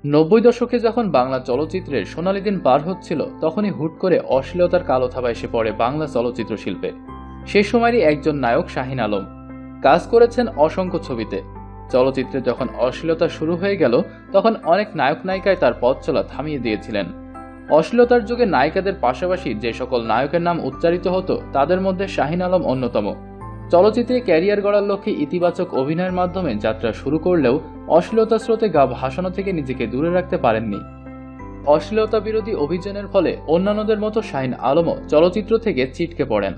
90 দশকে যখন বাংলা চলচ্চিত্রের সোনালী দিন পার হচ্ছিল, তখনই হুট করে অশ্লীলতার কালো থাবা এসে পড়ে বাংলা চলচ্চিত্র শিল্পে। সে সময়েরই একজন নায়ক শাহিন আলম কাজ করেছেন অসংখ্য ছবিতে। চলচ্চিত্রে যখন অশ্লীলতা শুরু হয়ে গেল, তখন অনেক নায়ক নায়িকায় তার পথ চলা থামিয়ে দিয়েছিলেন। অশ্লীলতার যুগে নায়িকাদের পাশাপাশি যে সকল নায়কের নাম উচ্চারিত হতো, তাদের মধ্যে শাহিন আলম অন্যতম। চলচ্চিত্রে ক্যারিয়ার গড়ার লক্ষ্যে ইতিবাচক অভিনয়ের মাধ্যমে যাত্রা শুরু করলেও অশ্লীলতা স্রোতে গা ভাসানো থেকে নিজেকে দূরে রাখতে পারেননি। অশ্লীলতা বিরোধী অভিযানের ফলে অন্যান্যদের মতো শাহিন আলমও চলচ্চিত্র থেকে ছিটকে পড়েন।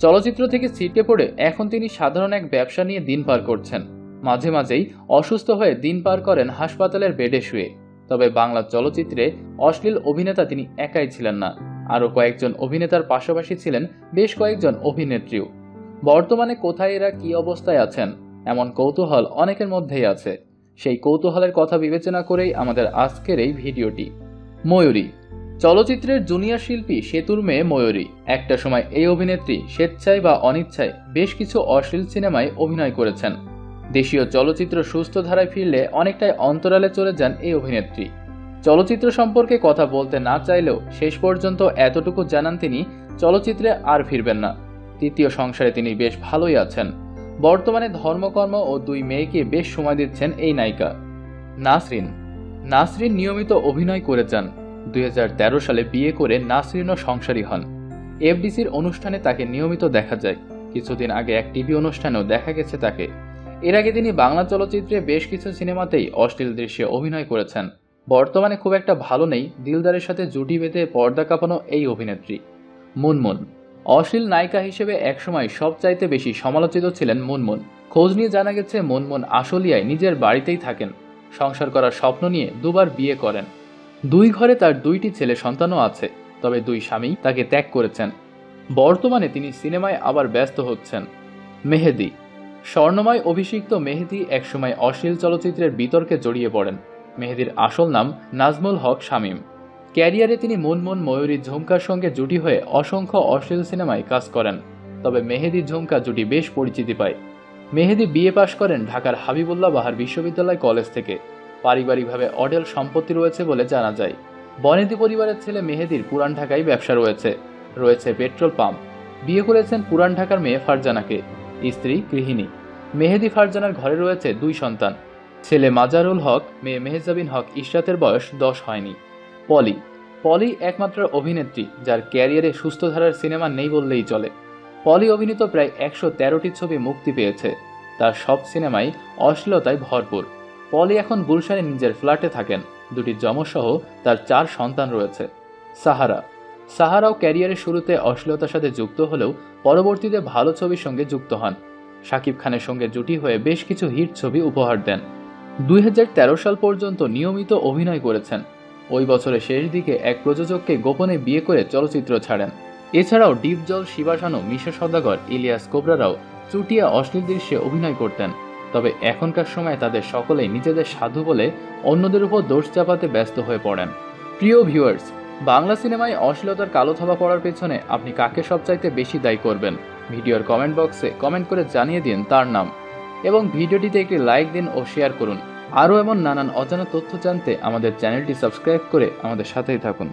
চলচ্চিত্র থেকে ছিটকে পড়ে এখন তিনি সাধারণ এক ব্যবসা নিয়ে দিন পার করছেন। মাঝে মাঝেই অসুস্থ হয়ে দিন পার করেন হাসপাতালের বেডে শুয়ে। তবে বাংলা চলচ্চিত্রে অশ্লীল অভিনেতা তিনি একাই ছিলেন না, আরও কয়েকজন অভিনেতার পাশাপাশি ছিলেন বেশ কয়েকজন অভিনেত্রীও। বর্তমানে কোথায় এরা কি অবস্থায় আছেন, এমন কৌতূহল অনেকের মধ্যেই আছে। সেই কৌতূহলের কথা বিবেচনা করেই আমাদের আজকের এই ভিডিওটি। ময়ূরী চলচ্চিত্রের জুনিয়র শিল্পী সেতুর মেয়ে ময়ূরী একটা সময় এই অভিনেত্রী স্বেচ্ছায় বা অনিচ্ছায় বেশ কিছু অশ্লীল সিনেমায় অভিনয় করেছেন। দেশীয় চলচ্চিত্র সুস্থ ধারায় ফিরলে অনেকটাই অন্তরালে চলে যান এই অভিনেত্রী। চলচ্চিত্র সম্পর্কে কথা বলতে না চাইলেও শেষ পর্যন্ত এতটুকু জানান তিনি চলচ্চিত্রে আর ফিরবেন না। তৃতীয় সংসারে তিনি বেশ ভালোই আছেন। বর্তমানে ধর্মকর্ম ও দুই মেয়েকে বেশ সময় দিচ্ছেন এই নায়িকা। নাসরিন নিয়মিত অভিনয় করে যান। 2013 সালে বিয়ে করে নাসরিনও সংসারী হন। এফডিসির অনুষ্ঠানে তাকে নিয়মিত দেখা যায়। কিছুদিন আগে এক টিভি অনুষ্ঠানেও দেখা গেছে তাকে। এর আগে তিনি বাংলা চলচ্চিত্রে বেশ কিছু সিনেমাতেই অশ্লীল দৃশ্যে অভিনয় করেছেন। বর্তমানে খুব একটা ভালো নেই দিলদারের সাথে জুটি বেঁধে পর্দা কাঁপানো এই অভিনেত্রী। মুনমুন অশ্লীল নায়িকা হিসেবে একসময় সবচাইতে বেশি সমালোচিত ছিলেন মুনমুন। খোঁজ নিয়ে জানা গেছে মুনমুন আশুলিয়ায় নিজের বাড়িতেই থাকেন। সংসার করার স্বপ্ন নিয়ে দুবার বিয়ে করেন। দুই ঘরে তার দুইটি ছেলে সন্তানও আছে, তবে দুই স্বামী তাকে ত্যাগ করেছেন। বর্তমানে তিনি সিনেমায় আবার ব্যস্ত হচ্ছেন। মেহেদী স্বর্ণময় অভিষিক্ত মেহেদী একসময় অশ্লীল চলচ্চিত্রের বিতর্কে জড়িয়ে পড়েন। মেহেদীর আসল নাম নাজমুল হক শামীম। ক্যারিয়ারে তিনি মুনমুন, ময়ূরী, ঝুমকার সঙ্গে জুটি হয়ে অসংখ্য অশ্লীল সিনেমায় কাজ করেন। তবে মেহেদী ঝুমকা জুটি বেশ পরিচিতি পায়। মেহেদী বিএ পাশ করেন ঢাকার হাবিবুল্লাহ বাহার বিশ্ববিদ্যালয় কলেজ থেকে। পারিবারিকভাবে অঢেল সম্পত্তি রয়েছে বলে জানা যায়। বনেদি পরিবারের ছেলে মেহেদীর পুরান ঢাকায় ব্যবসা রয়েছে পেট্রোল পাম্প। বিয়ে করেছেন পুরান ঢাকার মেয়ে ফারজানাকে। স্ত্রী গৃহিণী। মেহেদী ফারজানার ঘরে রয়েছে দুই সন্তান, ছেলে মাজারুল হক, মেয়ে মেহজাবিন হক ইশরাতের বয়স 10 হয়নি। পলি একমাত্র অভিনেত্রী যার ক্যারিয়ারে সুস্থ ধারার সিনেমা নেই বললেই চলে। পলি অভিনীত প্রায় 113টি ছবি মুক্তি পেয়েছে। তার সব সিনেমাই অশ্লীলতায় ভরপুর। পলি এখন গুলশানে নিজের ফ্ল্যাটে থাকেন। দুটি যমজসহ তার 4 সন্তান রয়েছে। সাহারাও ক্যারিয়ারের শুরুতে অশ্লীলতার সাথে যুক্ত হলেও পরবর্তীতে ভালো ছবির সঙ্গে যুক্ত হন। শাকিব খানের সঙ্গে জুটি হয়ে বেশ কিছু হিট ছবি উপহার দেন। 2013 সাল পর্যন্ত নিয়মিত অভিনয় করেছেন। ওই বছরের শেষ দিকে এক প্রযোজককে গোপনে বিয়ে করে চলচ্চিত্র ছাড়েন। এছাড়াও ডিপজল, শিবা শানু, মিশা সওদাগর, ইলিয়াস কোবরারাও চুটিয়া অশ্লীল দৃশ্যে অভিনয় করতেন। তবে এখনকার সময়ে তাদের সকলেই নিজেদের সাধু বলে অন্যদের উপর দোষ চাপাতে ব্যস্ত হয়ে পড়েন। প্রিয় ভিউয়ার্স, বাংলা সিনেমায় অশ্লীলতার কালো থাবা পড়ার পেছনে আপনি কাকে সবচাইতে বেশি দায়ী করবেন? ভিডিওর কমেন্ট বক্সে কমেন্ট করে জানিয়ে দিন তার নাম, এবং ভিডিওটিতে একটি লাইক দিন ও শেয়ার করুন। আরও এমন নানান অজানা তথ্য জানতে আমাদের চ্যানেলটি সাবস্ক্রাইব করে আমাদের সাথেই থাকুন।